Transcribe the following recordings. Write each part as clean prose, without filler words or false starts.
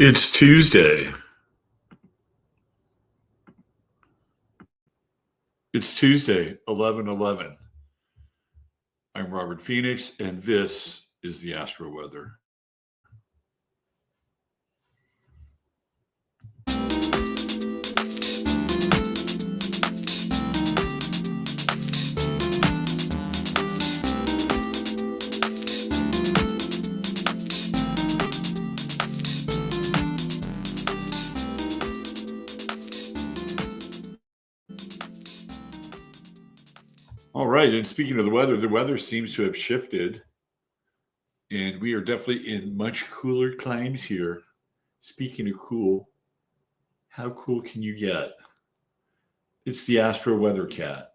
It's Tuesday. It's Tuesday, 11/11. I'm Robert Phoenix, and this is the Astro Weather. All right, and speaking of the weather seems to have shifted, and we are definitely in much cooler climes here. Speaking of cool, how cool can you get? It's the Astro Weather cat.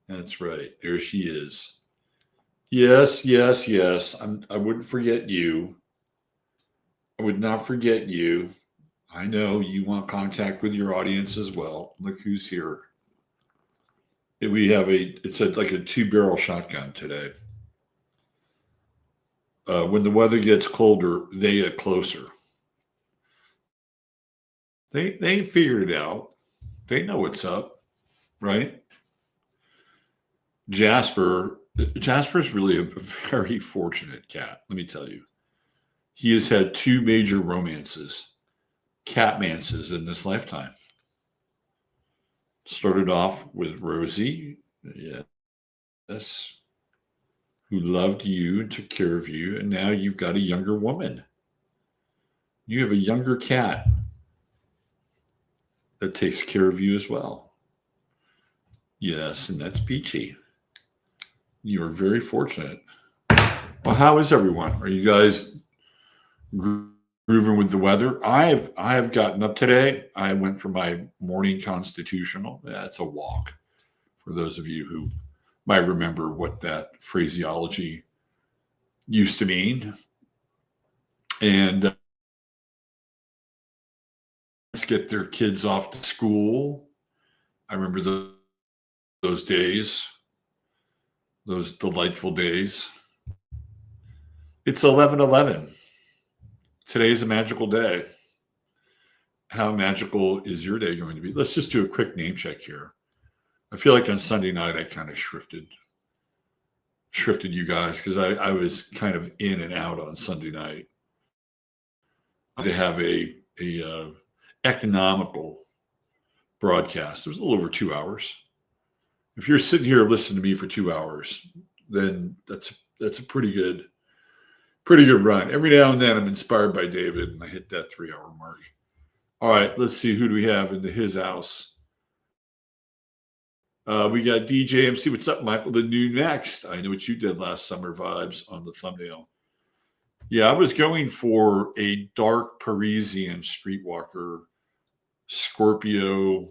That's right. There she is. Yes, yes, yes. I wouldn't forget you. I would not forget you. I know you want contact with your audience as well. Look who's here. It's like a 2-barrel shotgun today. When the weather gets colder, they get closer. They figured it out. They know what's up, right? Jasper's really a very fortunate cat. Let me tell you, he has had 2 major romances, catmances in this lifetime. Started off with Rosie, yes, who loved you and took care of you, and now you've got a younger woman. You have a younger cat that takes care of you as well. Yes, and that's Peachy. You are very fortunate. Well, how is everyone? Are you guys grooving with the weather? I've gotten up today. I went for my morning constitutional. Yeah, it's a walk. For those of you who might remember what that phraseology used to mean. And let's get their kids off to school. I remember those days, those delightful days. It's 11/11. Today's a magical day. How magical is your day going to be? Let's just do a quick name check here. I feel like on Sunday night I kind of shrifted you guys because I was kind of in and out on Sunday night. To have a economical broadcast. It was a little over 2 hours. If you're sitting here listening to me for 2 hours, then that's a pretty good run. Every now and then I'm inspired by David and I hit that 3-hour mark. All right, let's see, who do we have into his house? We got DJ MC. What's up, Michael? The new next. I know what you did last summer vibes on the thumbnail. Yeah, I was going for a dark Parisian streetwalker, Scorpio,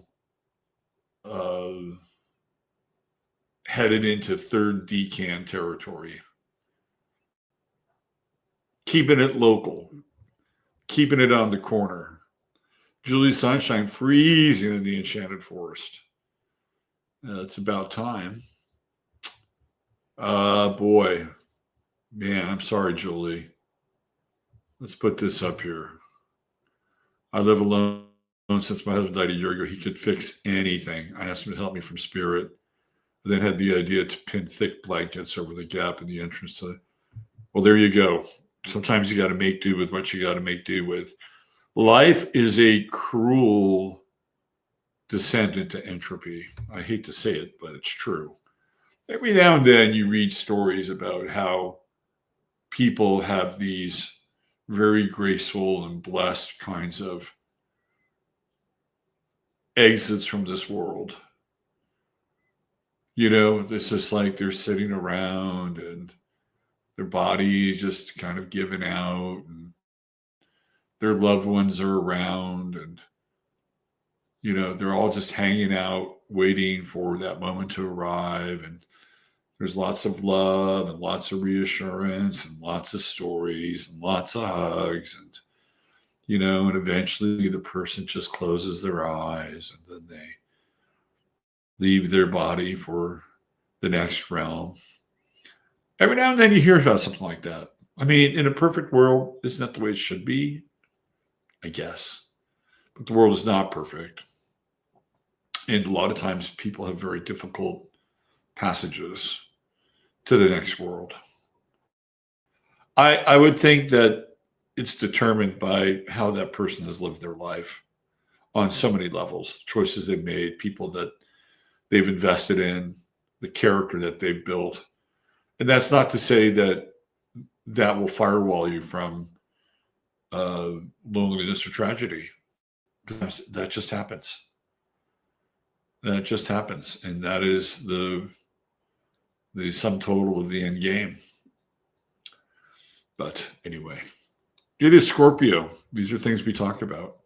headed into 3rd decan territory. Keeping it local, keeping it on the corner. Julie Sunshine freezing in the Enchanted Forest. It's about time. Boy, man, I'm sorry, Julie. Let's put this up here. I live alone since my husband died a year ago. He could fix anything. I asked him to help me from spirit. I then had the idea to pin thick blankets over the gap in the entrance to. Well, there you go. Sometimes you got to make do with what you got to make do with. Life is a cruel descent into entropy. I hate to say it, but it's true. Every now and then you read stories about how people have these very graceful and blessed kinds of exits from this world. You know, it's just like they're sitting around and their body is just kind of giving out and their loved ones are around and, you know, they're all just hanging out, waiting for that moment to arrive. And there's lots of love and lots of reassurance and lots of stories and lots of hugs. And, you know, and eventually the person just closes their eyes and then they leave their body for the next realm. Every now and then you hear about something like that. I mean, in a perfect world, isn't that the way it should be? I guess. But the world is not perfect. And a lot of times people have very difficult passages to the next world. I would think that it's determined by how that person has lived their life on so many levels, choices they've made, people that they've invested in, the character that they've built. And that's not to say that that will firewall you from loneliness or tragedy. That just happens. That just happens. And that is the sum total of the end game. But anyway, it is Scorpio. These are things we talk about.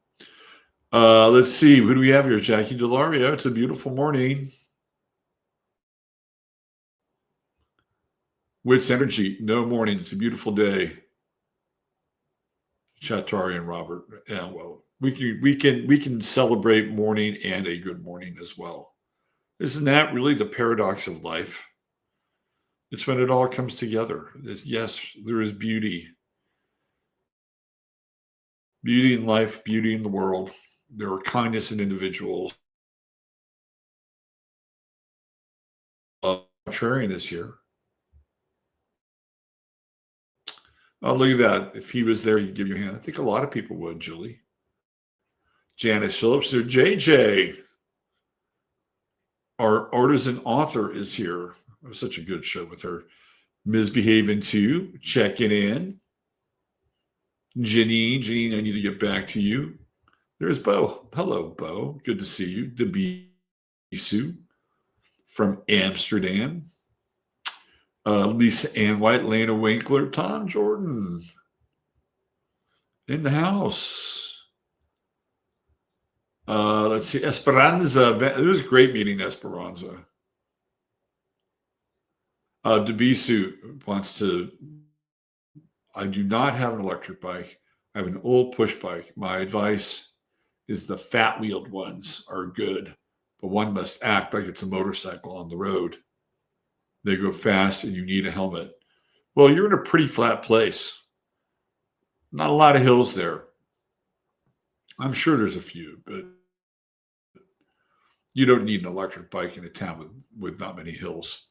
Let's see. Who do we have here? Jackie Delario. It's a beautiful morning. Wits Energy. No morning. It's a beautiful day. Chatari and Robert. Yeah, well, we can celebrate morning and a good morning as well. Isn't that really the paradox of life? It's when it all comes together. Yes, there is beauty. Beauty in life, beauty in the world. There are kindness in individuals. Contrarian is here. Oh, look at that. If he was there, he'd give you a hand. I think a lot of people would, Julie. Janice Phillips or JJ. Our artisan author is here. It was such a good show with her. Ms. Behaving too, checking in. Janine, I need to get back to you. There's Bo. Hello, Bo. Good to see you. Debisu from Amsterdam. Lisa Ann White, Lena Winkler, Tom Jordan in the house. Let's see, Esperanza. It was a great meeting, Esperanza. Debisu wants to. I do not have an electric bike. I have an old push bike. My advice is the fat-wheeled ones are good, but one must act like it's a motorcycle on the road. They go fast and you need a helmet. Well, you're in a pretty flat place. Not a lot of hills there. I'm sure there's a few, but you don't need an electric bike in a town with not many hills.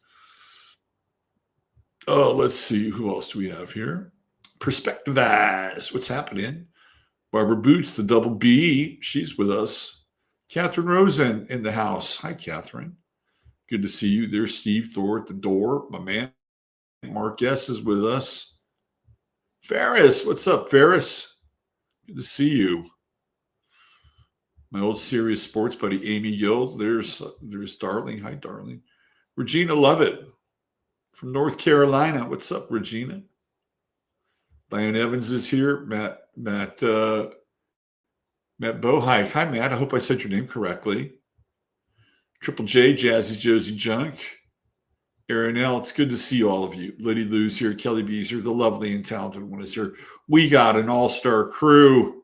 Oh, let's see. Who else do we have here? Perspective Eyes. What's happening? Barbara Boots, the double B. She's with us. Catherine Rosen in the house. Hi, Catherine. Good to see you. There's Steve Thor at the door. My man, Mark S. is with us. Ferris. What's up, Ferris? Good to see you. My old serious sports buddy, Amy Gill. There's Darling. Hi, Darling. Regina Lovett from North Carolina. What's up, Regina? Diane Evans is here. Matt Bohike. Hi, Matt. I hope I said your name correctly. Triple J, Jazzy Josie Junk. Aaron L., it's good to see all of you. Liddy Lou's here. Kelly B's here. The lovely and talented one is here. We got an all-star crew.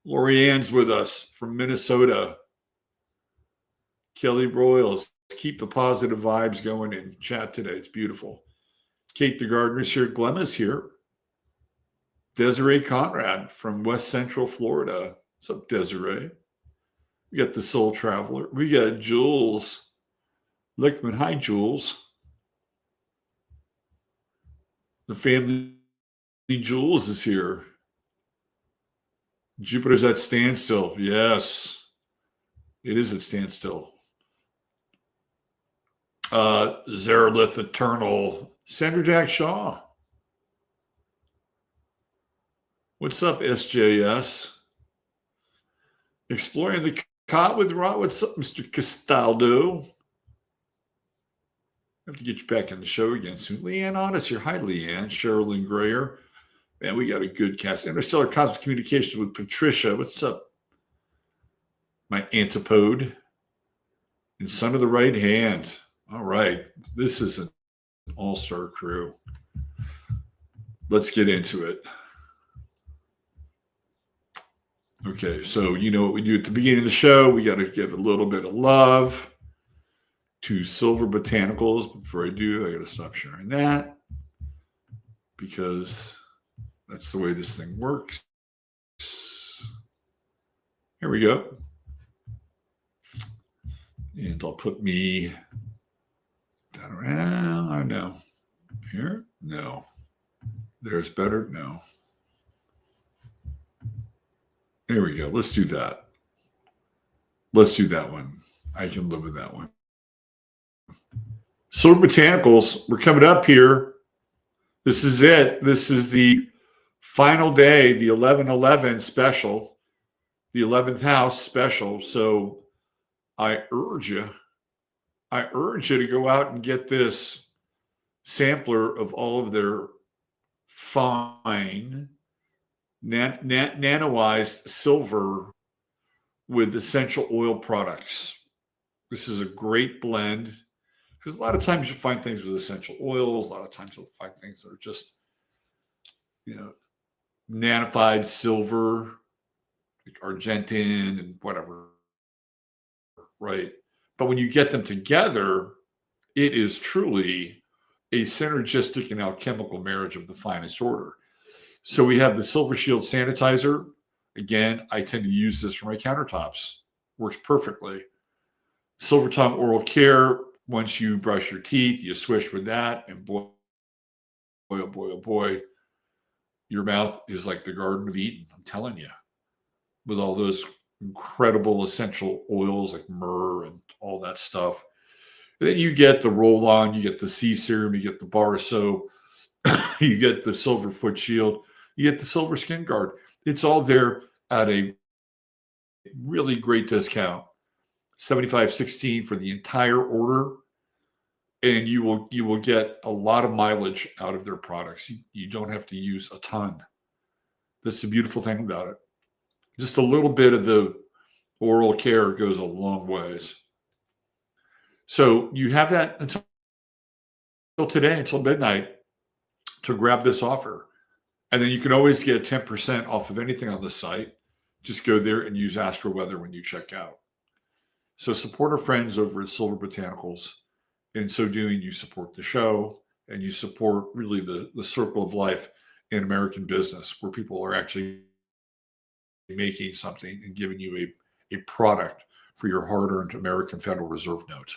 Lori Ann's with us from Minnesota. Kelly Broyles. Keep the positive vibes going in chat today. It's beautiful. Kate the Gardener's here. Glemma's here. Desiree Conrad from West Central Florida. What's up, Desiree? We got the Soul Traveler. We got Jules Lickman. Hi, Jules. The family Jules is here. Jupiter's at standstill. Yes, it is at standstill. Zarelith Eternal. Sandra Jack Shaw. What's up, SJS? Exploring the cot with Rod. What's up, Mr. Castaldo? I have to get you back on the show again soon. Leanne Otis here. Hi, Leanne. Sherilyn Grayer. Man, we got a good cast. Interstellar Cosmic Communications with Patricia. What's up? My antipode. And son of the right hand. All right. This is an all-star crew. Let's get into it. Okay, so you know what we do at the beginning of the show. We got to give a little bit of love to Silver Botanicals. Before I do, I got to stop sharing that because that's the way this thing works. Here we go. And I'll put me down around. I don't know. Here? No. There's better? No. There we go. Let's do that. Let's do that one. I can live with that one. Silver Botanicals, we're coming up here. This is it. This is the final day, the 11/11 special, the 11th house special. So I urge you to go out and get this sampler of all of their fine nanoized silver with essential oil products. This is a great blend because a lot of times you find things with essential oils. A lot of times you'll find things that are just, nanified silver, like Argentine and whatever, right? But when you get them together, it is truly a synergistic and alchemical marriage of the finest order. So we have the Silver Shield sanitizer. Again, I tend to use this for my countertops. Works perfectly. Silver Tongue oral care. Once you brush your teeth, you swish with that, and boy, oh boy, oh boy, your mouth is like the Garden of Eden. I'm telling you, with all those incredible essential oils like myrrh and all that stuff. And then you get the roll-on, you get the sea serum, you get the bar soap, you get the silver foot shield, you get the silver skin guard. It's all there at a really great discount, $75.16 for the entire order, and you will get a lot of mileage out of their products. You don't have to use a ton. That's the beautiful thing about it. Just a little bit of the oral care goes a long ways. So you have that until today, until midnight, to grab this offer. And then you can always get 10% off of anything on the site. Just go there and use Astro Weather when you check out. So support our friends over at Silver Botanicals. In so doing, you support the show and you support really the circle of life in American business where people are actually making something and giving you a product for your hard-earned American Federal Reserve note.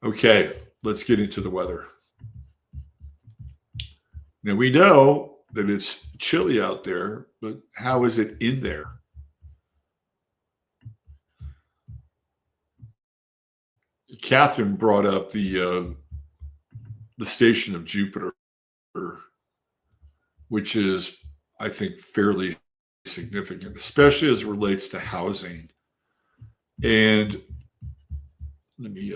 Okay, let's get into the weather. Now we know that it's chilly out there, but how is it in there? Catherine brought up the station of Jupiter, which is, I think, fairly significant, especially as it relates to housing. And let me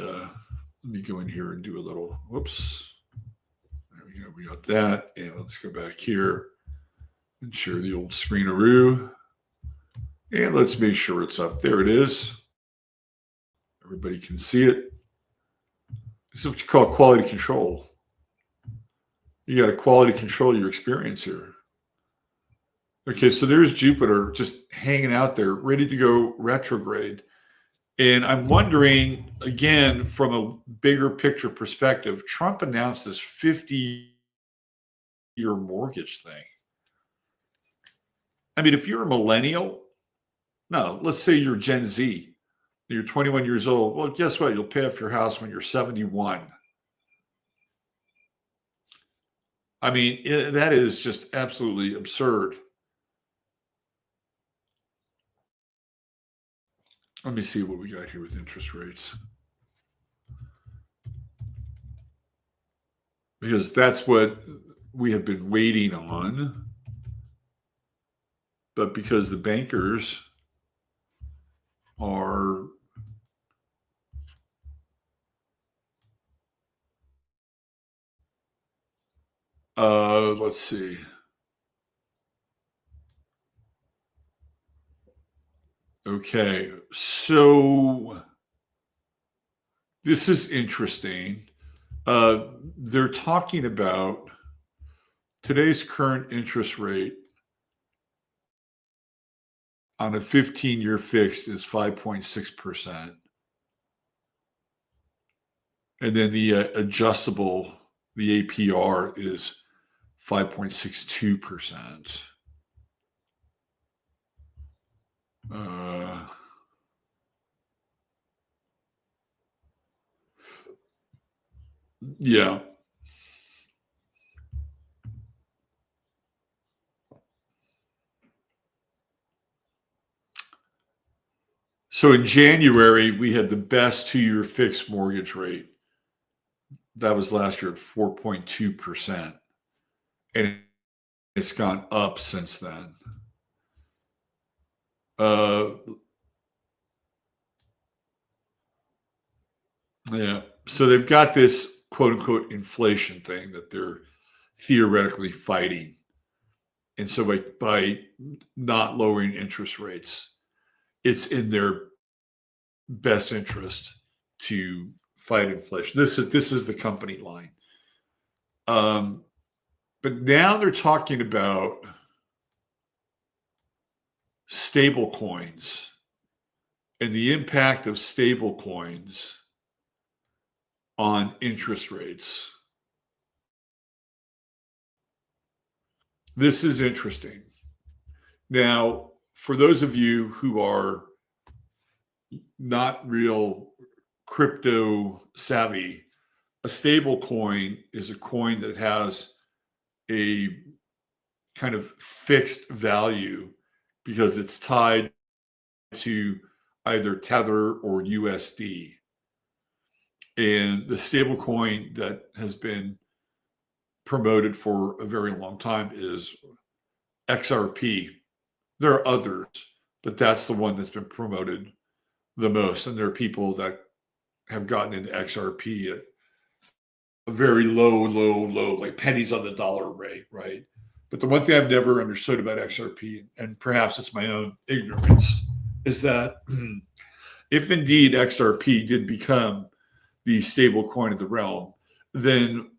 go in here and do a little, whoops. There we go. We got that. And let's go back here and share the old screenaroo. And let's make sure it's up. There it is. Everybody can see it. This is what you call quality control. You got to quality control your experience here. Okay, so there's Jupiter just hanging out there, ready to go retrograde. And I'm wondering, again, from a bigger picture perspective, Trump announced this 50-year mortgage thing. I mean, if you're a millennial, no, let's say you're Gen Z, you're 21 years old. Well, guess what? You'll pay off your house when you're 71. I mean, that is just absolutely absurd. Let me see what we got here with interest rates. Because that's what we have been waiting on. But because the bankers are let's see. Okay, so this is interesting. They're talking about today's current interest rate on a 15-year fixed is 5.6%. And then the adjustable, the APR is 5.62%. Uh, yeah. So in January, we had the best 2-year fixed mortgage rate. That was last year at 4.2%. And it's gone up since then. Yeah. So they've got this quote unquote inflation thing that they're theoretically fighting. And so by not lowering interest rates, it's in their best interest to fight inflation. This is the company line. But now they're talking about stable coins and the impact of stable coins on interest rates. This is interesting. Now, for those of you who are not real crypto savvy, a stable coin is a coin that has a kind of fixed value because it's tied to either Tether or USD. And the stable coin that has been promoted for a very long time is XRP. There are others, but that's the one that's been promoted the most. And there are people that have gotten into XRP at a very low, like pennies on the dollar rate, right? But the one thing I've never understood about XRP, and perhaps it's my own ignorance, is that if indeed XRP did become the stable coin of the realm, then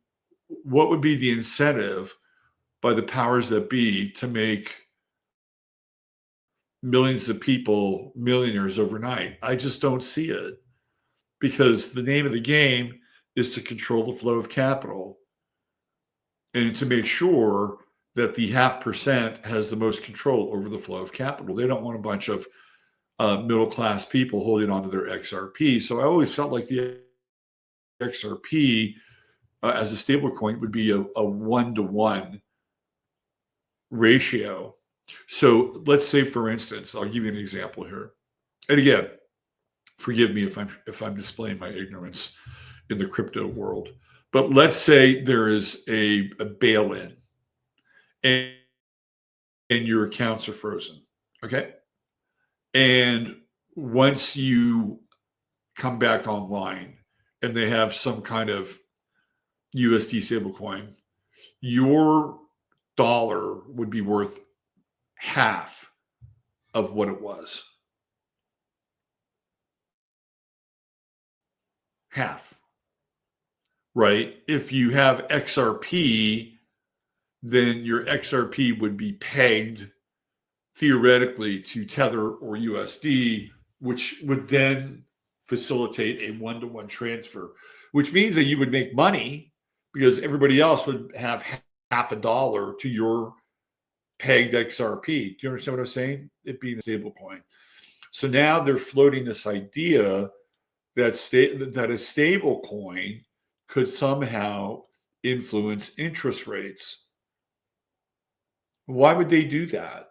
what would be the incentive by the powers that be to make millions of people millionaires overnight? I just don't see it, because the name of the game is to control the flow of capital and to make sure that the 0.5% has the most control over the flow of capital. They don't want a bunch of middle-class people holding on to their XRP. So I always felt like the XRP as a stable coin would be a 1-to-1 ratio. So let's say, for instance, I'll give you an example here. And again, forgive me if I'm displaying my ignorance in the crypto world. But let's say there is a bail-in and your accounts are frozen. Okay. And once you come back online and they have some kind of USD stablecoin, your dollar would be worth half of what it was. Half. Right? If you have XRP, then your XRP would be pegged theoretically to Tether or USD, which would then facilitate a 1-to-1 transfer, which means that you would make money because everybody else would have half a dollar to your pegged XRP. Do you understand what I'm saying? It being a stable coin. So now they're floating this idea that a stable coin could somehow influence interest rates. Why would they do that?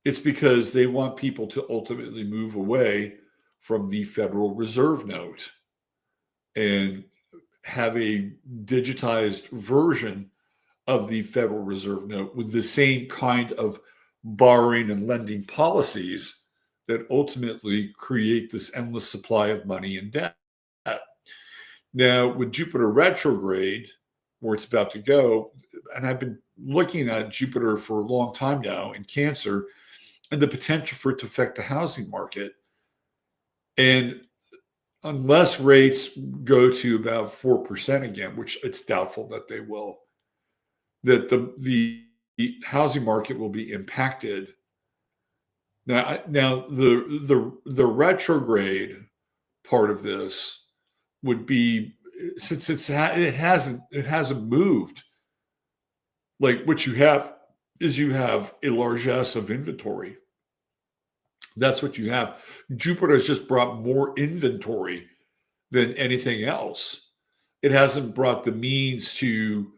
It's because they want people to ultimately move away from the Federal Reserve note and have a digitized version of the Federal Reserve note with the same kind of borrowing and lending policies that ultimately create this endless supply of money and debt. Now, with Jupiter retrograde, where it's about to go, and I've been looking at Jupiter for a long time now in Cancer and the potential for it to affect the housing market. And unless rates go to about 4% again, which it's doubtful that they will, that the housing market will be impacted. Now the retrograde part of this would be, since it hasn't moved. Like, what you have is you have a largesse of inventory. That's what you have. Jupiter has just brought more inventory than anything else. It hasn't brought the means to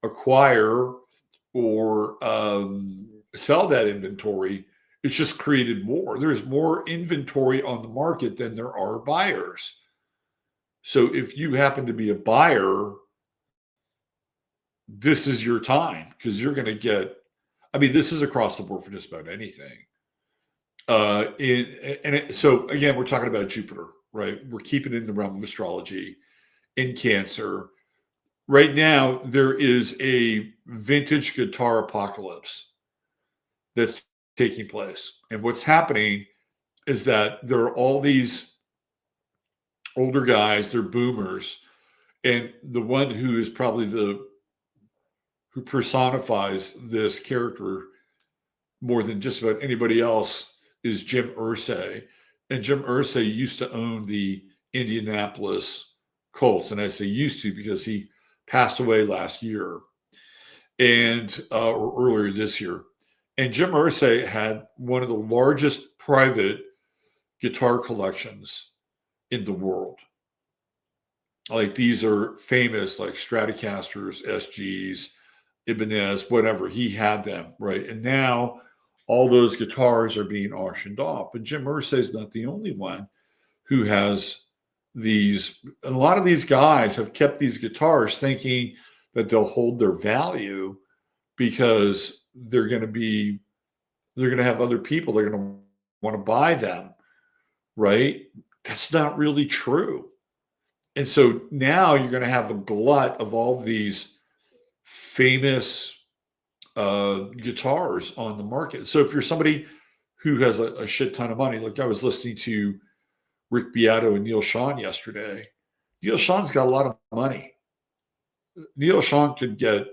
acquire or sell that inventory. It's just created more. There's more inventory on the market than there are buyers. So if you happen to be a buyer, this is your time, because you're going to get, I mean, this is across the board for just about anything. So again, we're talking about Jupiter, right? We're keeping it in the realm of astrology. In Cancer, right now, there is a vintage guitar apocalypse that's taking place. And what's happening is that there are all these older guys, they're boomers, and the one who is probably who personifies this character more than just about anybody else is Jim Irsay. And Jim Irsay used to own the Indianapolis Colts. And I say used to because he passed away last year or earlier this year. And Jim Irsay had one of the largest private guitar collections in the world. Like, these are famous, like Stratocasters, SGs, Ibanez, whatever. He had them, right? And now all those guitars are being auctioned off. But Jim Irsay is not the only one who has these. A lot of these guys have kept these guitars thinking that they'll hold their value because they're going to have other people that are going to want to buy them, right? That's not really true. And so now you're going to have a glut of all these famous guitars on the market. So if you're somebody who has a shit ton of money, like I was listening to Rick Beato and Neil Schon yesterday. Neil Schon's got a lot of money. Neil Schon could get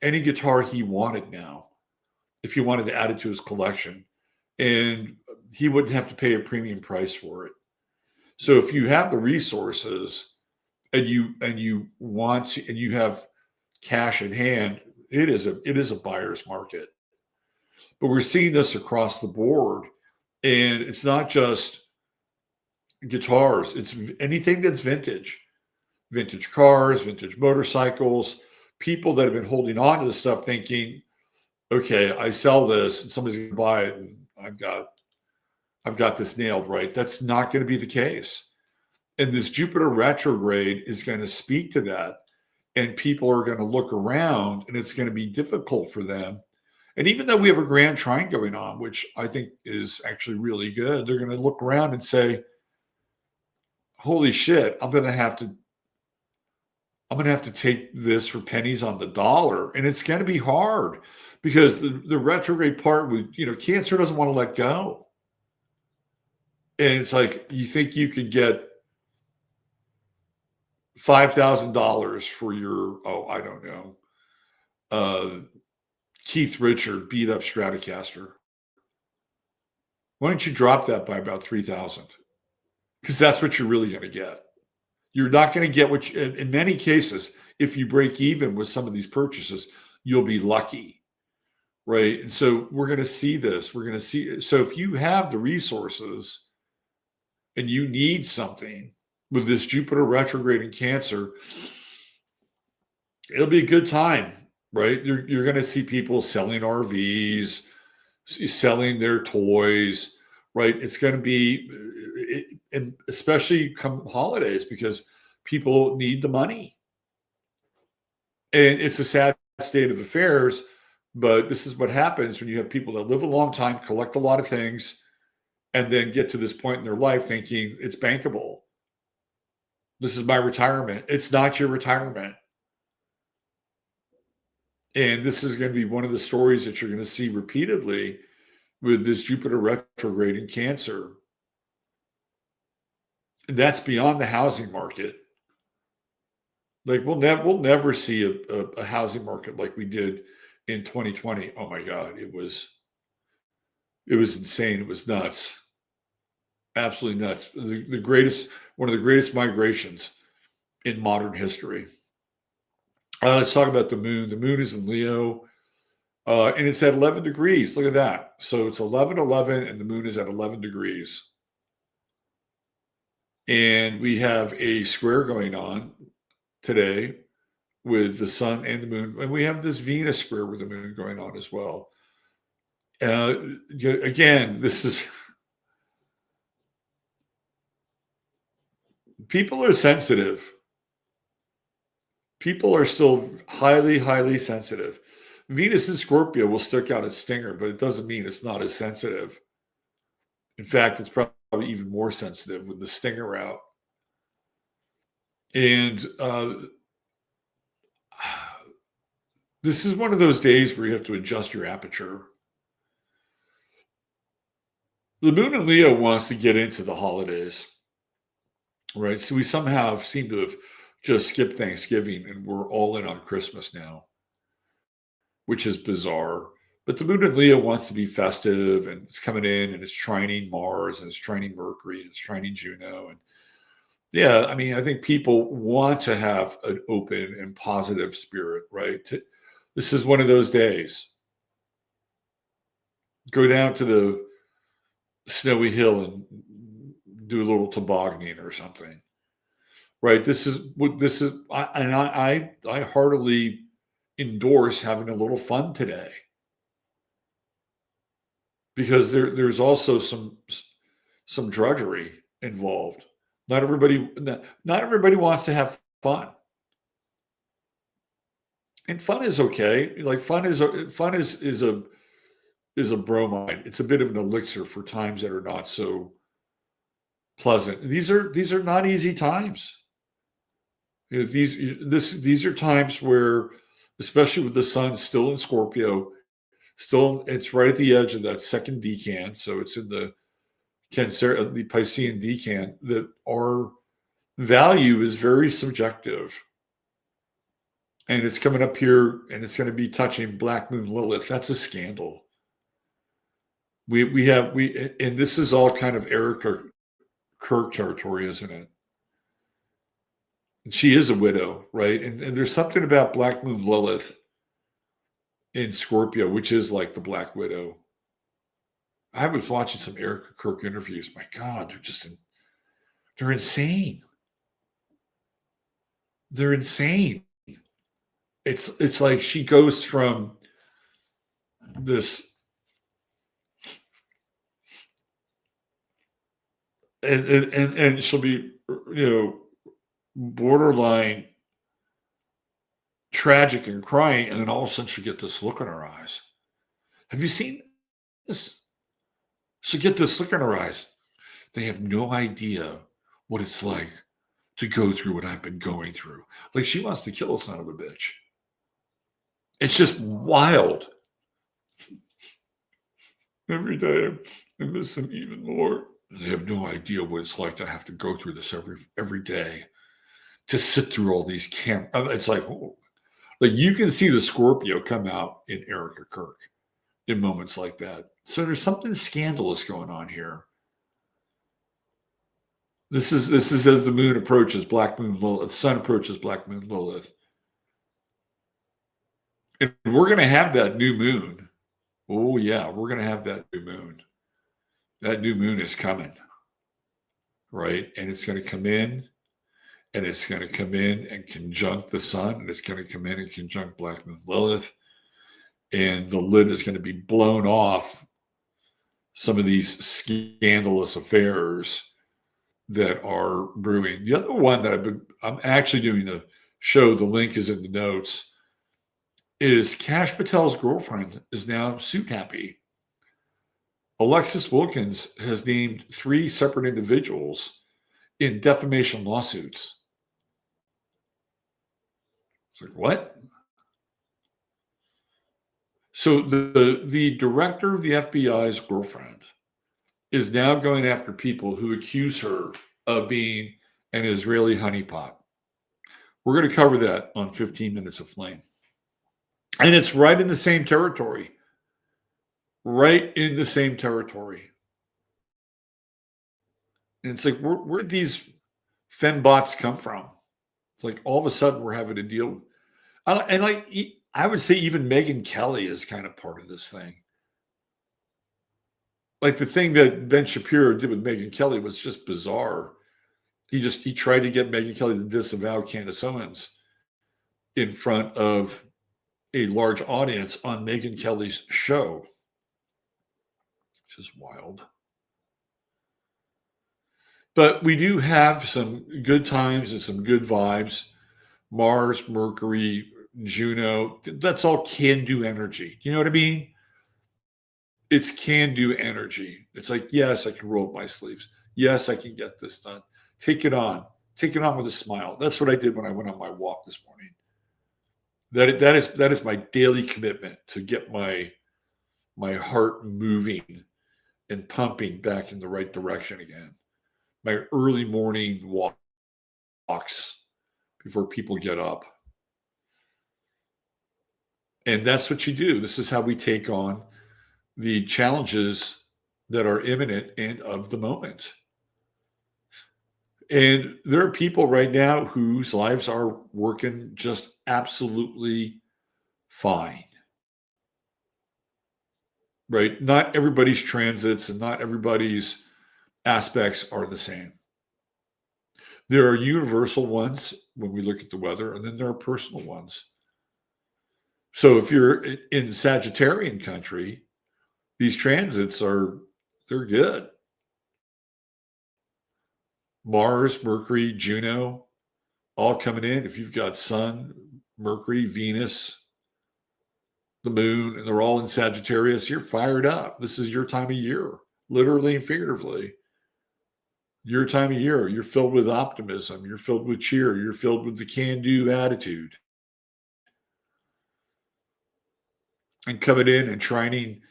any guitar he wanted now if he wanted to add it to his collection, and he wouldn't have to pay a premium price for it. So if you have the resources and you want to, and you have cash in hand, it is a buyer's market. But we're seeing this across the board, and it's not just guitars. It's anything that's vintage cars, vintage motorcycles, people that have been holding on to this stuff thinking, okay, I sell this and somebody's going to buy it and I've got this nailed, right? That's not going to be the case. And this Jupiter retrograde is going to speak to that. And people are going to look around, and it's going to be difficult for them. And even though we have a grand trine going on, which I think is actually really good, they're going to look around and say, holy shit, I'm going to have to take this for pennies on the dollar. And it's going to be hard because the retrograde part with, Cancer doesn't want to let go. And it's like, you think you could get $5,000 for your, I don't know, Keith Richard beat up Stratocaster. Why don't you drop that by about 3,000? Because that's what you're really going to get. You're not going to get what in many cases, if you break even with some of these purchases, you'll be lucky, right? And so we're going to see this. We're going to see. So if you have the resources and you need something with this Jupiter retrograde in Cancer, it'll be a good time, right? You're going to see people selling RVs, selling their toys, right? It's going to be, and especially come holidays, because people need the money. And it's a sad state of affairs, but this is what happens when you have people that live a long time, collect a lot of things, and then get to this point in their life thinking it's bankable. This is my retirement. It's not your retirement. And this is going to be one of the stories that you're going to see repeatedly with this Jupiter retrograde in Cancer. And that's beyond the housing market. Like we'll never see a housing market like we did in 2020. Oh my God, it was insane. It was nuts. Absolutely nuts. One of the greatest migrations in modern history. Let's talk about the moon. The moon is in Leo. And it's at 11 degrees. Look at that. So it's 11:11, and the moon is at 11 degrees. And we have a square going on today with the sun and the moon. And we have this Venus square with the moon going on as well. Again, this is people are sensitive. People are still highly, highly sensitive. Venus in Scorpio will stick out its stinger, but it doesn't mean it's not as sensitive. In fact, it's probably even more sensitive with the stinger out. And this is one of those days where you have to adjust your aperture. The moon in Leo wants to get into the holidays, right? So we somehow seem to have just skipped Thanksgiving and we're all in on Christmas now, which is bizarre. But the moon in Leo wants to be festive, and it's coming in and it's trining Mars and it's trining Mercury and it's trining Juno. And yeah, I mean, I think people want to have an open and positive spirit, right? This is one of those days. Go down to the snowy hill and do a little tobogganing or something, right? This is what this is. I heartily endorse having a little fun today, because there's also some drudgery involved. Not everybody wants to have fun, and fun is okay. Like fun is a bromide. It's a bit of an elixir for times that are not so pleasant. These are not easy times. You know, these are times where, especially with the sun still in Scorpio, it's right at the edge of that second decan. So it's in the Cancer, the Piscean decan, that our value is very subjective. And it's coming up here and it's going to be touching Black Moon Lilith. That's a scandal. And this is all kind of Erica Kirk territory, isn't it? And she is a widow, right? And there's something about Black Moon Lilith in Scorpio, which is like the Black Widow. I was watching some Erica Kirk interviews. My God, they're insane. They're insane. It's like she goes from this, and she'll be, borderline tragic and crying, and then all of a sudden she'll get this look in her eyes. Have you seen this? She'll get this look in her eyes. They have no idea what it's like to go through what I've been going through. Like she wants to kill a son of a bitch. It's just wild. Every day I miss them even more. They have no idea what it's like to have to go through this every day, to sit through all these It's like you can see the Scorpio come out in Erica Kirk in moments like that. So there's something scandalous going on here. This is as the moon approaches Black Moon Lilith, the sun approaches Black Moon Lilith. And we're going to have that new moon. Oh, yeah, we're going to have that new moon. That new moon is coming, right? And it's going to come in, and it's going to come in and conjunct the sun, and it's going to come in and conjunct Black Moon Lilith. And the lid is going to be blown off some of these scandalous affairs that are brewing. The other one that I'm actually doing a show, the link is in the notes, is Kash Patel's girlfriend is now suit happy. Alexis Wilkins has named 3 separate individuals in defamation lawsuits. It's like, what? So the director of the FBI's girlfriend is now going after people who accuse her of being an Israeli honeypot. We're going to cover that on 15 Minutes of Flame. And it's right in the same territory. Right in the same territory. And it's like, where did these fembots come from? It's like all of a sudden we're having to deal with. And like, I would say even Megyn Kelly is kind of part of this thing. Like the thing that Ben Shapiro did with Megyn Kelly was just bizarre. He tried to get Megyn Kelly to disavow Candace Owens in front of a large audience on Megyn Kelly's show, which is wild. But we do have some good times and some good vibes. Mars, Mercury, Juno, that's all can-do energy. You know what I mean? It's can-do energy. It's like, yes, I can roll up my sleeves. Yes, I can get this done. Take it on. Take it on with a smile. That's what I did when I went on my walk this morning. That is my daily commitment, to get my heart moving and pumping back in the right direction again. My early morning walks before people get up. And that's what you do. This is how we take on the challenges that are imminent and of the moment. And there are people right now whose lives are working just absolutely fine. Right? Not everybody's transits and not everybody's aspects are the same. There are universal ones when we look at the weather, and then there are personal ones. So if you're in Sagittarian country, these transits they're good. Mars, Mercury, Juno, all coming in. If you've got Sun, Mercury, Venus, the moon, and they're all in Sagittarius, you're fired up. This is your time of year, literally and figuratively. Your time of year, you're filled with optimism. You're filled with cheer. You're filled with the can-do attitude. And coming in and trining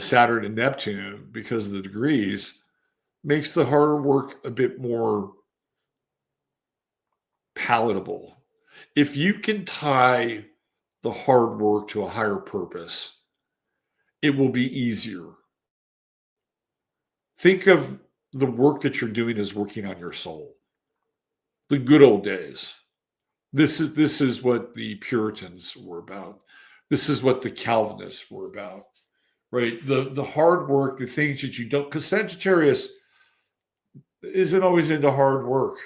Saturn and Neptune because of the degrees makes the harder work a bit more palatable. If you can tie the hard work to a higher purpose, it will be easier. Think of the work that you're doing as working on your soul. The good old days. This is what the Puritans were about. This is what the Calvinists were about, right? The hard work, the things that you don't, because Sagittarius isn't always into hard work.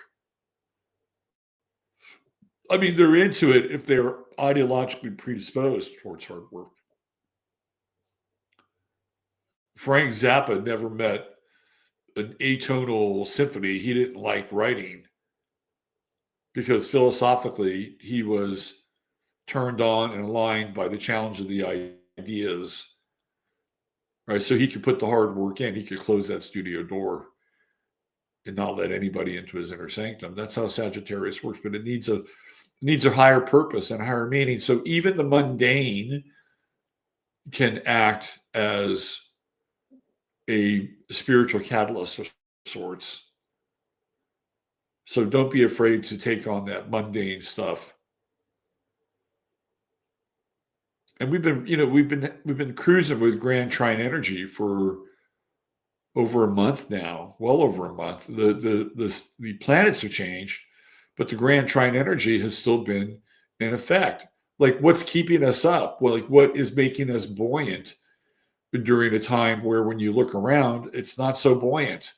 I mean, they're into it if they're ideologically predisposed towards hard work. Frank Zappa never met an atonal symphony he didn't like writing, because philosophically he was turned on and aligned by the challenge of the ideas, right? So he could put the hard work in. He could close that studio door and not let anybody into his inner sanctum. That's how Sagittarius works, but it needs a higher purpose and a higher meaning. So even the mundane can act as a spiritual catalyst of sorts. So don't be afraid to take on that mundane stuff. And we've been cruising with Grand Trine energy for over a month now, well over a month. The planets have changed, but the Grand Trine energy has still been in effect. Like, what's keeping us up? Well, like, what is making us buoyant during a time where, when you look around, it's not so buoyant?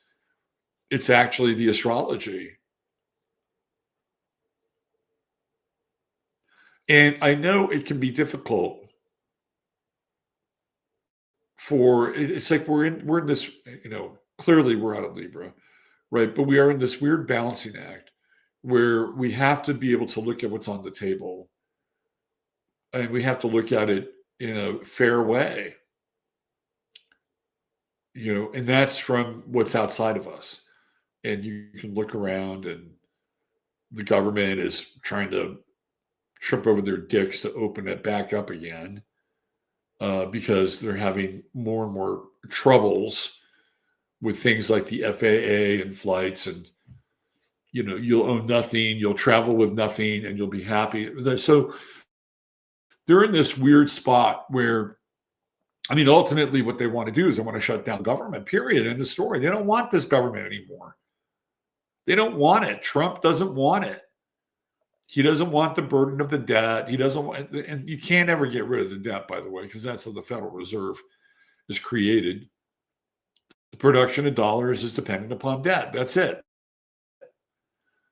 It's actually the astrology. And I know it can be difficult it's like we're in this, clearly we're out of Libra, right? But we are in this weird balancing act where we have to be able to look at what's on the table, and we have to look at it in a fair way, and that's from what's outside of us. And you can look around, and the government is trying to trip over their dicks to open it back up again, because they're having more and more troubles with things like the FAA and flights, and you'll own nothing, you'll travel with nothing, and you'll be happy. So they're in this weird spot where, ultimately what they want to do is they want to shut down government, period, end of story. They don't want this government anymore. They don't want it. Trump doesn't want it. He doesn't want the burden of the debt. He doesn't want, and you can't ever get rid of the debt, by the way, because that's how the Federal Reserve is created. The production of dollars is dependent upon debt. That's it.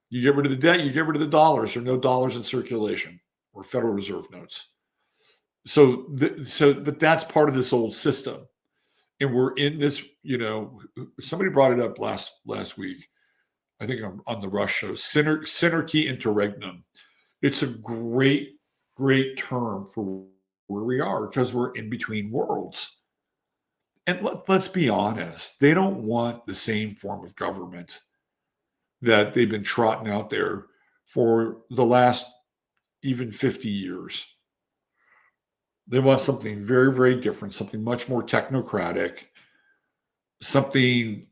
You get rid of the debt, you get rid of the dollars. There are no dollars in circulation or Federal Reserve notes. But that's part of this old system. And we're in this, somebody brought it up last week. I think on the Rush show, synarchy interregnum. It's a great, great term for where we are because we're in between worlds. And let's be honest, they don't want the same form of government that they've been trotting out there for the last even 50 years. They want something very, very different, something much more technocratic, something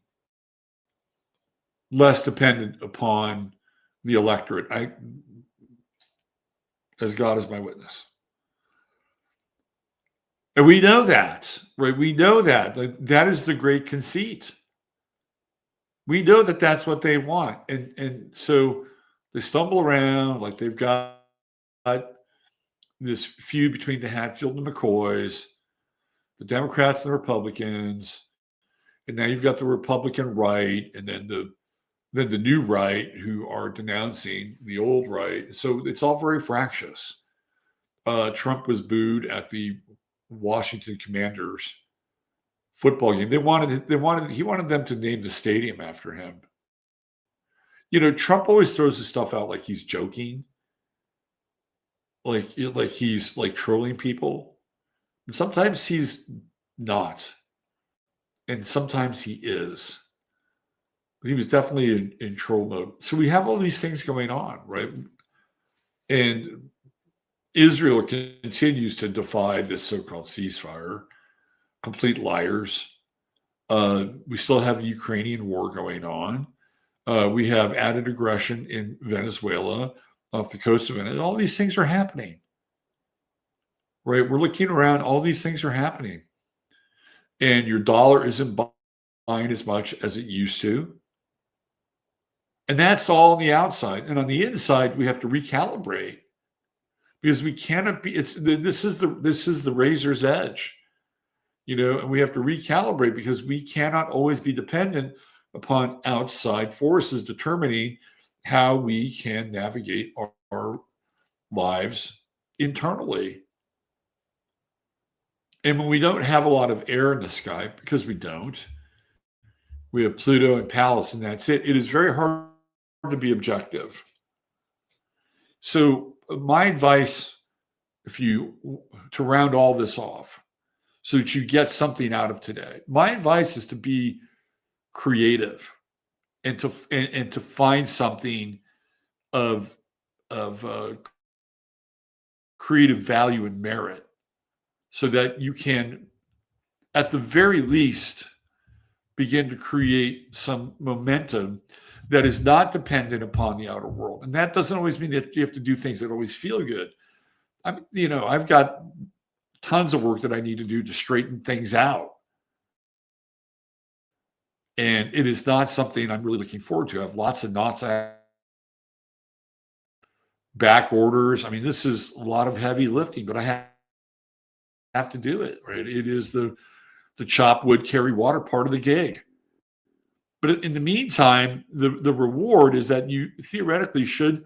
less dependent upon the electorate. As God is my witness. And we know that, right? We know that. That is the great conceit. We know that that's what they want. And so they stumble around like they've got this feud between the Hatfield and the McCoys, the Democrats and the Republicans, and now you've got the Republican right, and then the new right who are denouncing the old right. So it's all very fractious. Trump was booed at the Washington Commanders football game. He wanted them to name the stadium after him. Trump always throws his stuff out like he's joking, like he's like trolling people. And sometimes he's not, and sometimes he is. He was definitely in troll mode. So we have all these things going on, right? And Israel continues to defy this so-called ceasefire. Complete liars. We still have the Ukrainian war going on. We have added aggression in Venezuela, off the coast of Venezuela. All these things are happening, right? We're looking around. All these things are happening. And your dollar isn't buying as much as it used to. And that's all on the outside. And on the inside, we have to recalibrate because we cannot be, this is the razor's edge, and we have to recalibrate because we cannot always be dependent upon outside forces determining how we can navigate our lives internally. And when we don't have a lot of air in the sky, because we don't, we have Pluto and Pallas, and that's it. It is very hard to be objective. So my advice, to round all this off, so that you get something out of today, my advice is to be creative and to find something of creative value and merit, so that you can, at the very least, begin to create some momentum that is not dependent upon the outer world. And that doesn't always mean that you have to do things that always feel good. I've got tons of work that I need to do to straighten things out. And it is not something I'm really looking forward to. I have lots of knots. I have back orders. This is a lot of heavy lifting, but I have to do it, right? It is the chop wood, carry water part of the gig. But in the meantime, the reward is that you theoretically should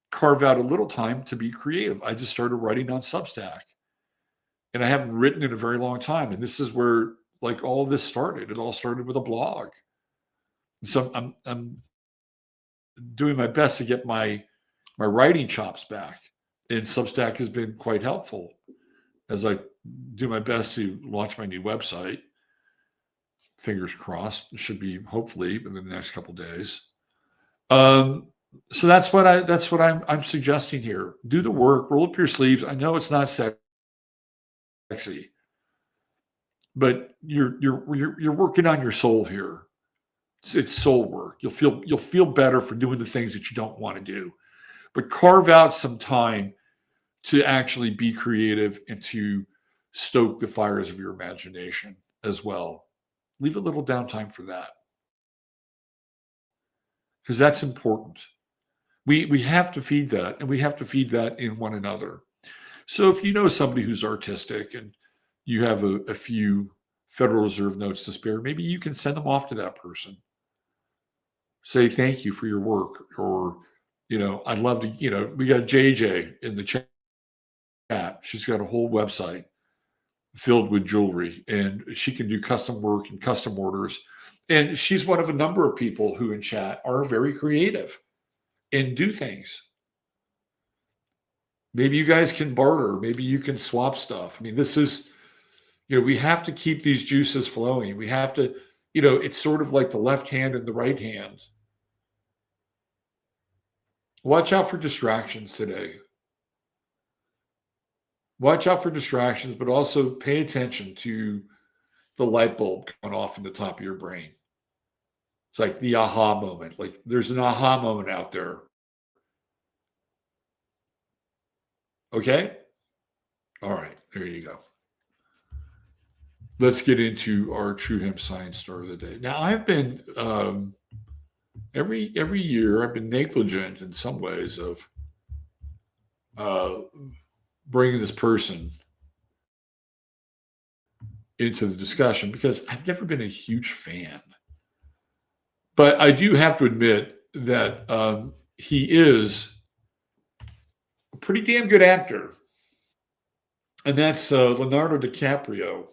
carve out a little time to be creative. I just started writing on Substack, and I haven't written in a very long time. And this is where all this started. It all started with a blog. So I'm doing my best to get my writing chops back, and Substack has been quite helpful as I do my best to launch my new website. Fingers crossed. It should be hopefully in the next couple of days. So that's what I'm suggesting here. Do the work, roll up your sleeves. I know it's not sexy, but you're working on your soul here. It's soul work. You'll feel better for doing the things that you don't want to do, but carve out some time to actually be creative and to stoke the fires of your imagination as well. Leave a little downtime for that, because that's important. We have to feed that, and we have to feed that in one another. So if you know somebody who's artistic and you have a few Federal Reserve notes to spare, maybe you can send them off to that person. Say thank you for your work, or I'd love to. We got JJ in the chat. She's got a whole website filled with jewelry, and she can do custom work and custom orders. And she's one of a number of people who in chat are very creative and do things. Maybe you guys can barter. Maybe you can swap stuff. I mean, this is, we have to keep these juices flowing. We have to, it's sort of like the left hand and the right hand. Watch out for distractions today. Watch out for distractions, but also pay attention to the light bulb going off in the top of your brain. It's like the aha moment. Like there's an aha moment out there. Okay? All right, there you go. Let's get into our True Hemp Science Star of the Day. Now, I've been every year I've been negligent in some ways of bringing this person into the discussion because I've never been a huge fan. But I do have to admit that he is a pretty damn good actor. And that's Leonardo DiCaprio.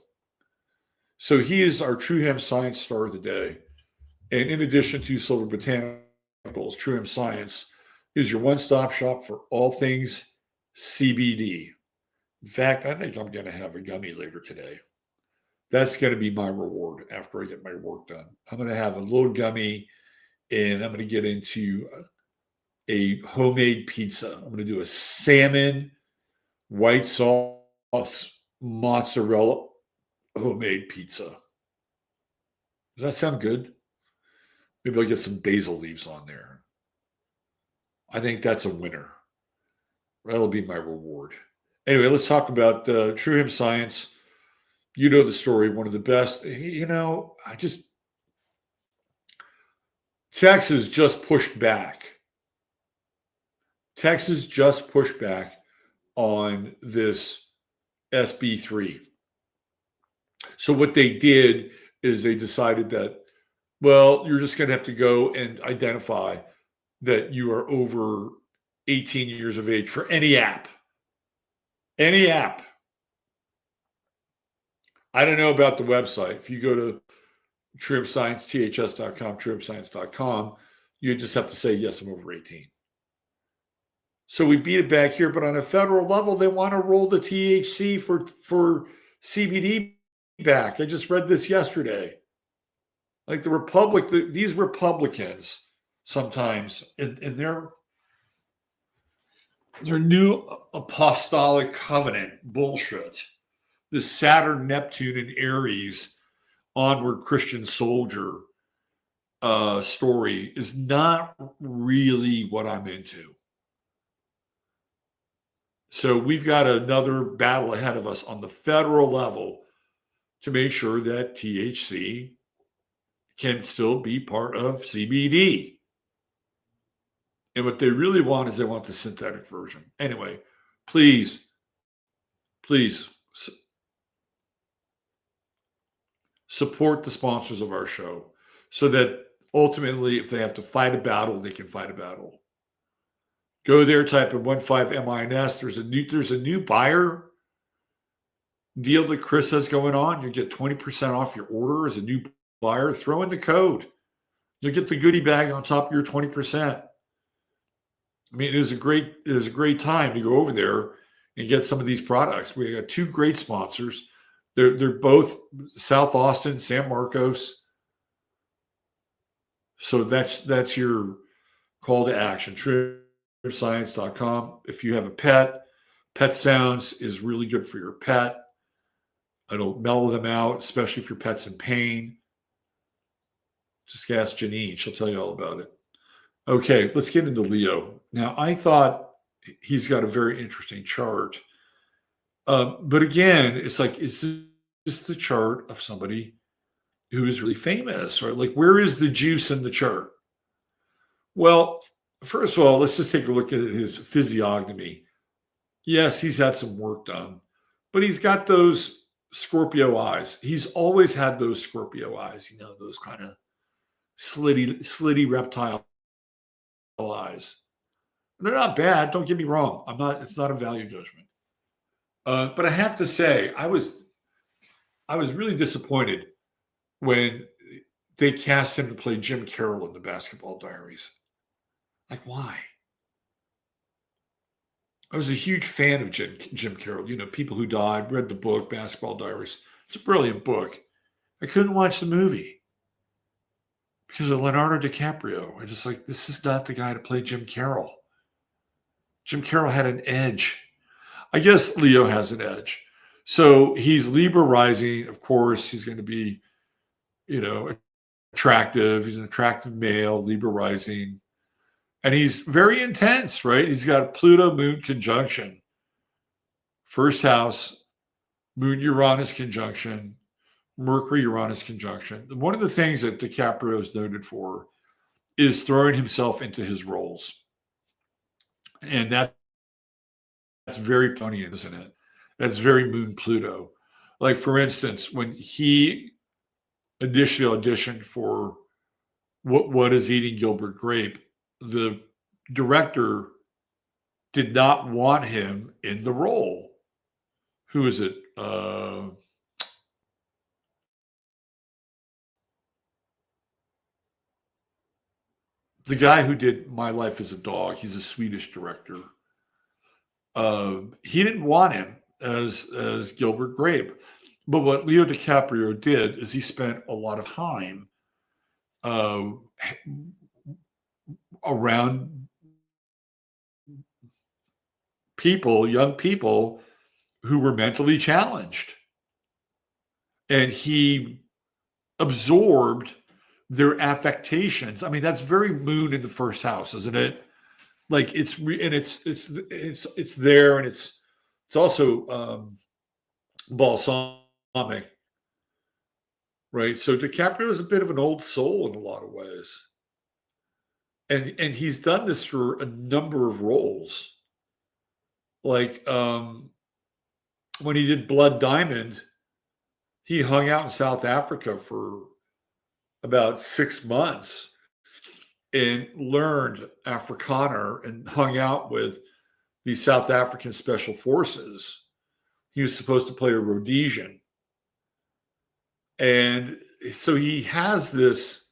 So he is our True Hemp Science Star of the Day. And in addition to Silver Botanicals, True Hemp Science is your one-stop shop for all things CBD. In fact, I think I'm going to have a gummy later today. That's going to be my reward after I get my work done. I'm going to have a little gummy, and I'm going to get into a homemade pizza. I'm going to do a salmon, white sauce, mozzarella homemade pizza. Does that sound good? Maybe I'll get some basil leaves on there. I think that's a winner. That'll be my reward. Anyway, let's talk about True Hemp Science. You know the story, one of the best. Texas just pushed back. Texas just pushed back on this SB3. So what they did is they decided that, well, you're just going to have to go and identify that you are over 18 years of age for any app. Any app. I don't know about the website. If you go to True Hemp Science, THS.com, TrueHempScience.com, you just have to say, yes, I'm over 18. So we beat it back here, but on a federal level, they want to roll the THC for CBD back. I just read this yesterday. Like these Republicans sometimes in their new apostolic covenant bullshit, this Saturn, Neptune, and Aries onward Christian soldier story is not really what I'm into. So we've got another battle ahead of us on the federal level to make sure that THC can still be part of CBD. And what they really want is they want the synthetic version. Anyway, please support the sponsors of our show so that ultimately, if they have to fight a battle, they can fight a battle. Go there, type in 15MINS. There's a new buyer deal that Chris has going on. You get 20% off your order as a new buyer. Throw in the code. You'll get the goodie bag on top of your 20%. I mean, it is a great time to go over there and get some of these products. We got two great sponsors. They're both South Austin, San Marcos. So that's your call to action. TrueHempScience.com. If you have a pet, Pet Sounds is really good for your pet. It'll mellow them out, especially if your pet's in pain. Just ask Janine. She'll tell you all about it. Okay, let's get into Leo. Now, I thought he's got a very interesting chart. But again, it's like, is this the chart of somebody who is really famous? Right? Like, where is the juice in the chart? Well, First of all, let's just take a look at his physiognomy. Yes, he's had some work done, but he's got those Scorpio eyes. He's always had those Scorpio eyes, those kind of slitty reptile eyes. They're not bad. Don't get me wrong. It's not a value judgment. But I have to say, I was really disappointed when they cast him to play Jim Carroll in the Basketball Diaries. Like, why? I was a huge fan of Jim Carroll. People Who Died, read the book, Basketball Diaries. It's a brilliant book. I couldn't watch the movie because of Leonardo DiCaprio. I just like, this is not the guy to play Jim Carroll. Jim Carroll had an edge. I guess Leo has an edge. So he's Libra rising. Of course, he's going to be, attractive. He's an attractive male, Libra rising. And he's very intense, right? He's got Pluto Moon conjunction. First house, Moon Uranus conjunction, Mercury Uranus conjunction. One of the things that DiCaprio is noted for is throwing himself into his roles. And that's very Plutonian, isn't it? That's very Moon Pluto. Like, for instance, when he initially auditioned for What is Eating Gilbert Grape, the director did not want him in the role. Who is it? The guy who did My Life as a Dog. He's a Swedish director. He didn't want him as Gilbert Grape. But what Leo DiCaprio did is he spent a lot of time around young people who were mentally challenged. And he absorbed their affectations. I mean, that's very Moon in the first house, isn't it? Like, it's there, and it's also balsamic, right? So DiCaprio is a bit of an old soul in a lot of ways. And he's done this for a number of roles. Like, when he did Blood Diamond, he hung out in South Africa for about 6 months and learned Afrikaner and hung out with the South African Special Forces. He was supposed to play a Rhodesian. And so he has this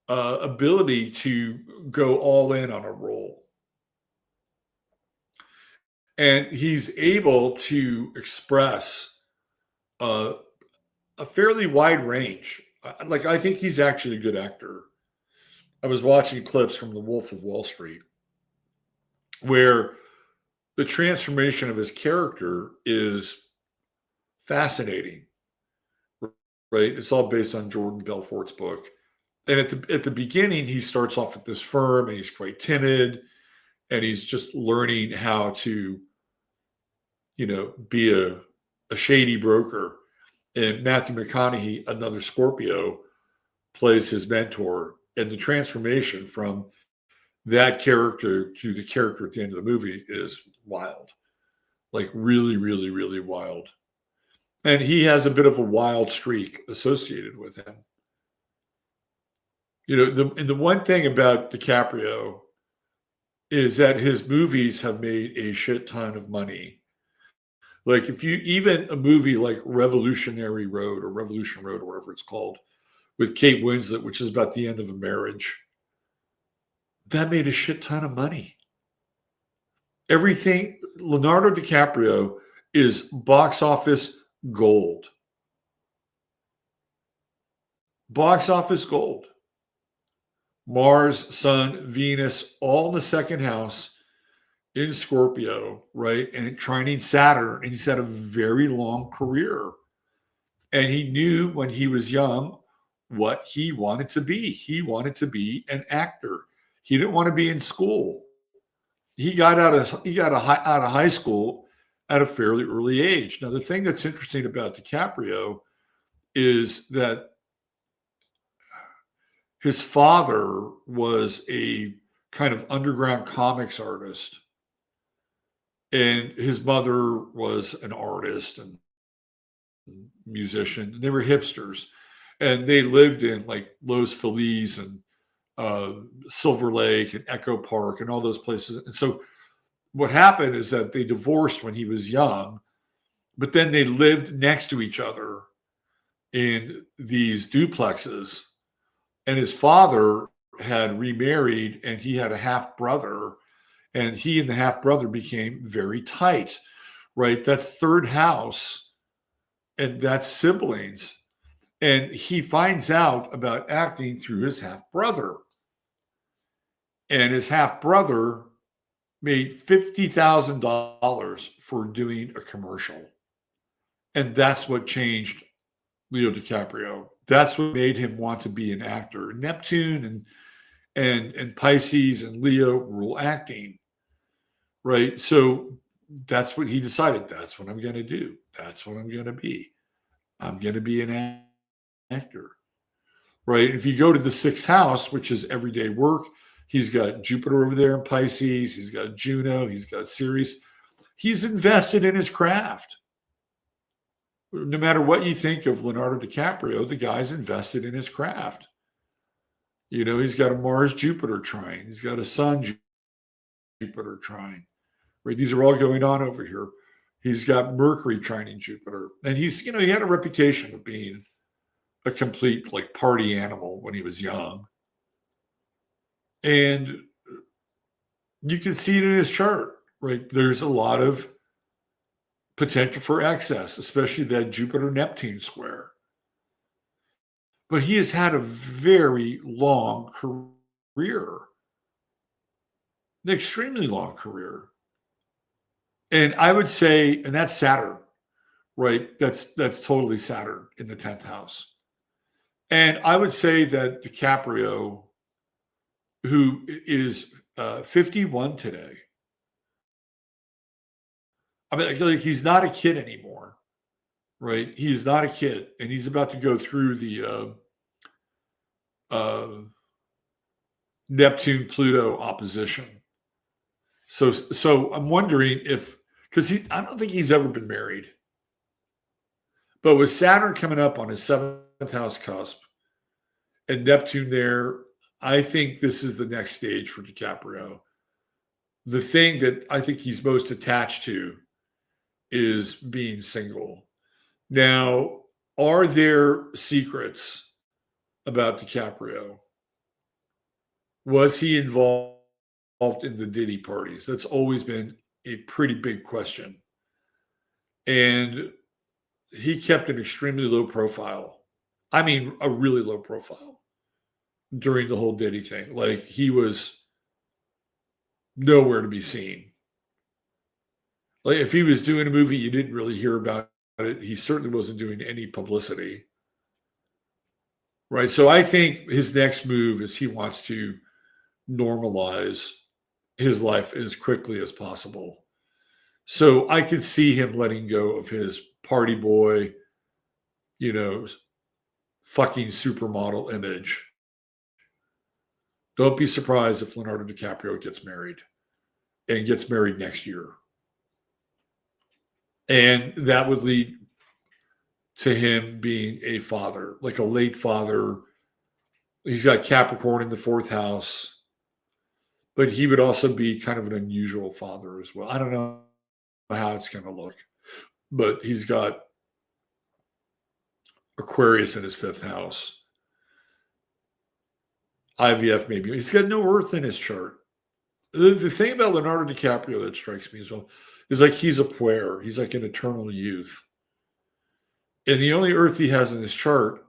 ability to go all in on a role. And he's able to express a fairly wide range. Like, I think he's actually a good actor. I was watching clips from The Wolf of Wall Street where the transformation of his character is fascinating, right? It's all based on Jordan Belfort's book. And at the beginning, he starts off at this firm and he's quite timid and he's just learning how to, be a shady broker. And Matthew McConaughey, another Scorpio, plays his mentor. And the transformation from that character to the character at the end of the movie is wild. Like, really, really, really wild. And he has a bit of a wild streak associated with him. The one thing about DiCaprio is that his movies have made a shit ton of money. Like, even a movie like Revolutionary Road or Revolution Road or whatever it's called with Kate Winslet, which is about the end of a marriage, that made a shit ton of money. Everything, Leonardo DiCaprio is box office gold. Box office gold. Mars, Sun, Venus, all in the second house in Scorpio, right? And trining Saturn. And he's had a very long career. And he knew when he was young what he wanted to be. He wanted to be an actor. He didn't want to be in school. He got out of high school at a fairly early age. Now, the thing that's interesting about DiCaprio is that his father was a kind of underground comics artist. And his mother was an artist and musician. They were hipsters, and they lived in like Los Feliz and Silver Lake and Echo Park and all those places. And so what happened is that they divorced when he was young, but then they lived next to each other in these duplexes. And his father had remarried, and he had a half brother, and he and the half brother became very tight, right? That's third house, and that's siblings. And he finds out about acting through his half brother. And his half brother made $50,000 for doing a commercial. And that's what changed Leo DiCaprio. That's what made him want to be an actor. Neptune and Pisces and Leo rule acting, right? So that's what he decided. That's what I'm going to do. That's what I'm going to be. I'm going to be an actor, right? If you go to the sixth house, which is everyday work, he's got Jupiter over there in Pisces. He's got Juno. He's got Ceres. He's invested in his craft. No matter what you think of Leonardo DiCaprio, the guy's invested in his craft. You know, he's got a Mars-Jupiter trine. He's got a Sun-Jupiter trine. Right? These are all going on over here. He's got Mercury trining Jupiter. And he's, you know, he had a reputation of being a complete like party animal when he was young. And you can see it in his chart, right? There's a lot of potential for excess, especially that Jupiter-Neptune square. But he has had a very long career, an extremely long career. And I would say, and that's Saturn, right? That's totally Saturn in the 10th house. And I would say that DiCaprio, who is 51 today, I mean, like he's not a kid anymore, right? He's not a kid, and he's about to go through the Neptune-Pluto opposition. So I'm wondering if, because I don't think he's ever been married, but with Saturn coming up on his 7th house cusp and Neptune there, I think this is the next stage for DiCaprio. The thing that I think he's most attached to is being single. Now, are there secrets about DiCaprio? Was he involved in the Diddy parties? That's always been a pretty big question. And he kept an extremely low profile. I mean, a really low profile during the whole Diddy thing. Like, he was nowhere to be seen. Like, if he was doing a movie, you didn't really hear about it. He certainly wasn't doing any publicity. Right? So I think his next move is he wants to normalize his life as quickly as possible. So I could see him letting go of his party boy, you know, fucking supermodel image. Don't be surprised if Leonardo DiCaprio gets married and gets married next year. And that would lead to him being a father, like a late father. He's got Capricorn in the 4th house, but he would also be kind of an unusual father as well. I don't know how it's going to look, but he's got Aquarius in his 5th house. IVF maybe. He's got no Earth in his chart. The thing about Leonardo DiCaprio that strikes me as well is like he's a puer. He's like an eternal youth. And the only Earth he has in his chart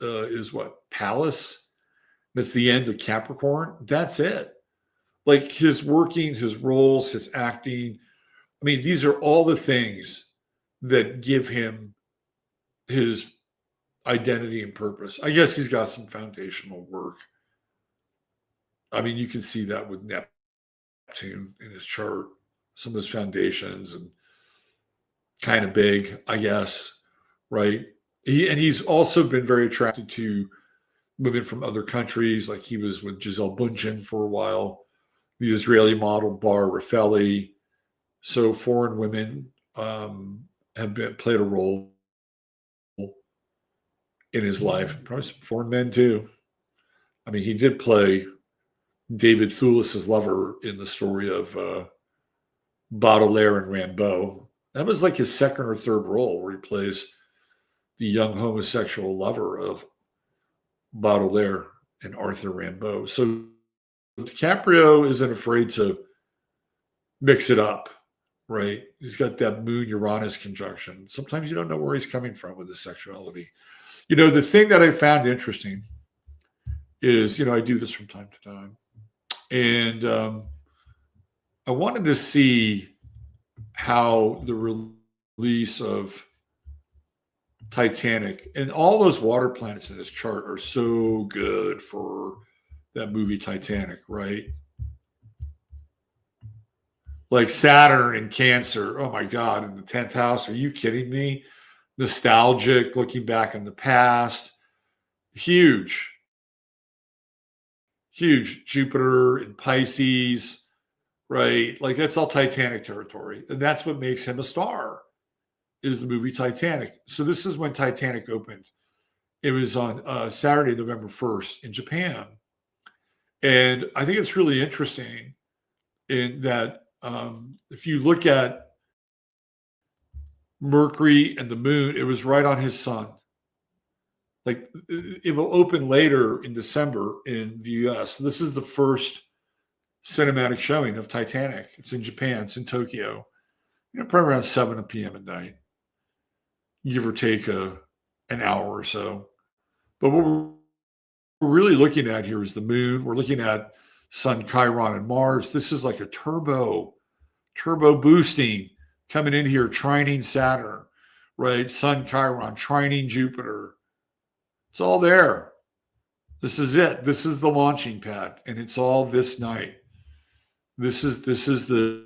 is what? Pallas? That's the end of Capricorn. That's it. Like his working, his roles, his acting. I mean, these are all the things that give him his identity and purpose. I guess he's got some foundational work. I mean, you can see that with Neptune in his chart, some of his foundations, and kind of big, I guess, right? He's also been very attracted to women from other countries. Like he was with Giselle Bundchen for a while, the Israeli model Bar Rafeli. So foreign women have played a role in his life. Probably some foreign men too. I mean, he did play David Thewlis's lover in the story of Baudelaire and Rimbaud. That was like his second or third role where he plays the young homosexual lover of Baudelaire and Arthur Rimbaud. So DiCaprio isn't afraid to mix it up, right? He's got that Moon-Uranus conjunction. Sometimes you don't know where he's coming from with his sexuality. You know, the thing that I found interesting is, you know, I do this from time to time. And I wanted to see how the release of Titanic and all those water planets in this chart are so good for that movie Titanic, right? Like Saturn and Cancer. Oh my God, in the 10th house. Are you kidding me? Nostalgic, looking back in the past. Huge. Jupiter in Pisces, right? Like that's all Titanic territory. And that's what makes him a star, is the movie Titanic. So this is when Titanic opened. It was on Saturday, November 1st in Japan. And I think it's really interesting in that if you look at Mercury and the moon, it was right on his sun. Like it will open later in December in the US. So this is the first cinematic showing of Titanic. It's in Japan. It's in Tokyo. You know, probably around 7 p.m. at night, give or take an hour or so. But what we're really looking at here is the moon. We're looking at Sun, Chiron, and Mars. This is like a turbo boosting coming in here, trining Saturn, right? Sun, Chiron, trining Jupiter. It's all there. This is it. This is the launching pad, and it's all this night. This is the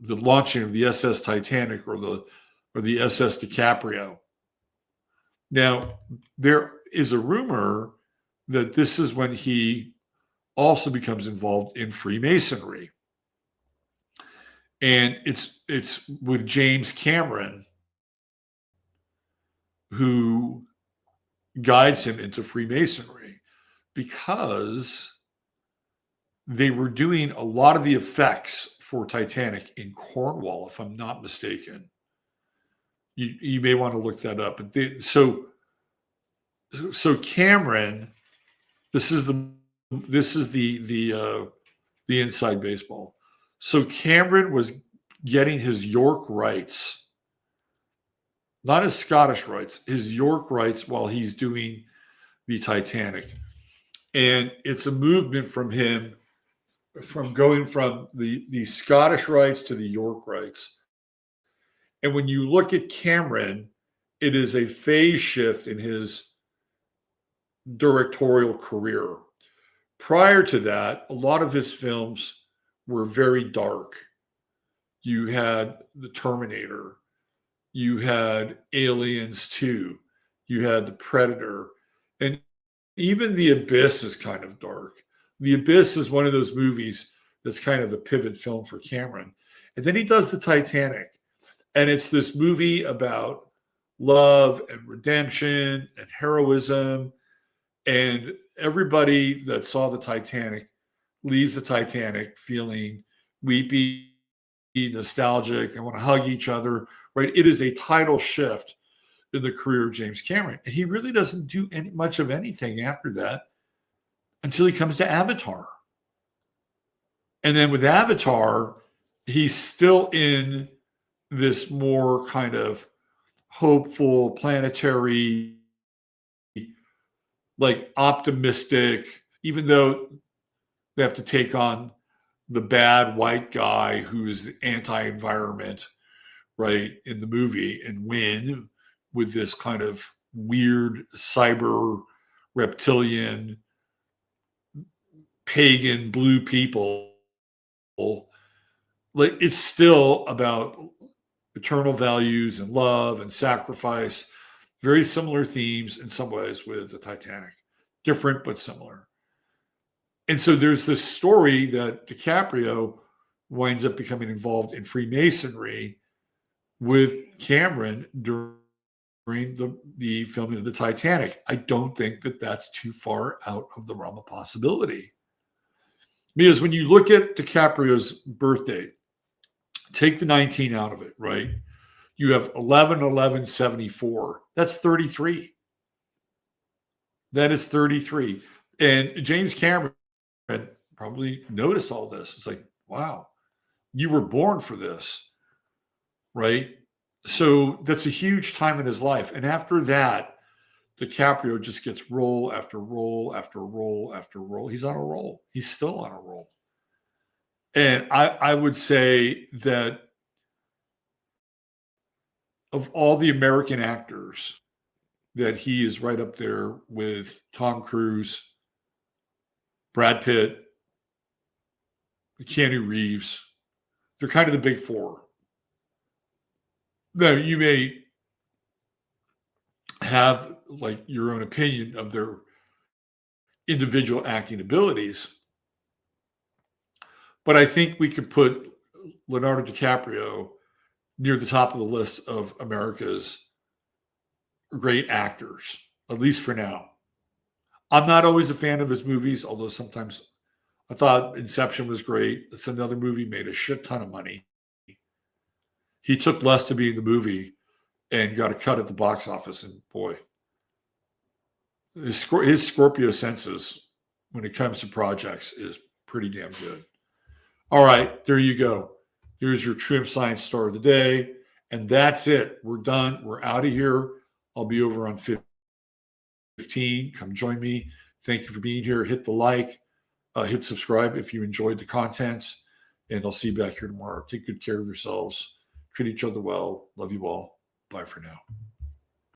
launching of the SS Titanic or the SS DiCaprio. Now, there is a rumor that this is when he also becomes involved in Freemasonry. And it's with James Cameron, who guides him into Freemasonry, because they were doing a lot of the effects for Titanic in Cornwall, if I'm not mistaken. You may want to look that up. So Cameron, this is the inside baseball. So Cameron was getting his York rights, not his Scottish rights, his York rights while he's doing the Titanic. And it's a movement from him, from going from the Scottish rights to the York rights. And when you look at Cameron, it is a phase shift in his directorial career. Prior to that, a lot of his films were very dark. You had The Terminator, you had Aliens 2, you had The Predator, and even The Abyss is kind of dark. The Abyss is one of those movies that's kind of the pivot film for Cameron. And then he does The Titanic. And it's this movie about love and redemption and heroism. And everybody that saw the Titanic leaves the Titanic feeling weepy, nostalgic, and want to hug each other, right? It is a tidal shift in the career of James Cameron. And he really doesn't do much of anything after that until he comes to Avatar. And then with Avatar, he's still in this more kind of hopeful, planetary, like optimistic, even though they have to take on the bad white guy who is the anti-environment, right, in the movie, and win with this kind of weird cyber reptilian pagan blue people. Like, it's still about eternal values and love and sacrifice Very similar themes in some ways with the Titanic. Different, but similar. And so there's this story that DiCaprio winds up becoming involved in Freemasonry with Cameron during the filming of the Titanic. I don't think that that's too far out of the realm of possibility. Because when you look at DiCaprio's birth date, take the 19 out of it, right? You have 11/11/74. That's 33. That is 33. And James Cameron probably noticed all this. It's like, wow, you were born for this, right? So that's a huge time in his life. And after that, DiCaprio just gets role after role after role after role. He's on a roll. He's still on a roll. And I would say that of all the American actors, that he is right up there with Tom Cruise, Brad Pitt, Keanu Reeves. They're kind of the big four. Now, you may have like your own opinion of their individual acting abilities, but I think we could put Leonardo DiCaprio near the top of the list of America's great actors, at least for now. I'm not always a fan of his movies, although sometimes I thought Inception was great. It's another movie, made a shit ton of money. He took less to be in the movie and got a cut at the box office. And boy, his Scorpio senses when it comes to projects is pretty damn good. All right, there you go. Here's your True Hemp Science star of the day. And that's it. We're done. We're out of here. I'll be over on 15. Come join me. Thank you for being here. Hit the like. Hit subscribe if you enjoyed the content. And I'll see you back here tomorrow. Take good care of yourselves. Treat each other well. Love you all. Bye for now.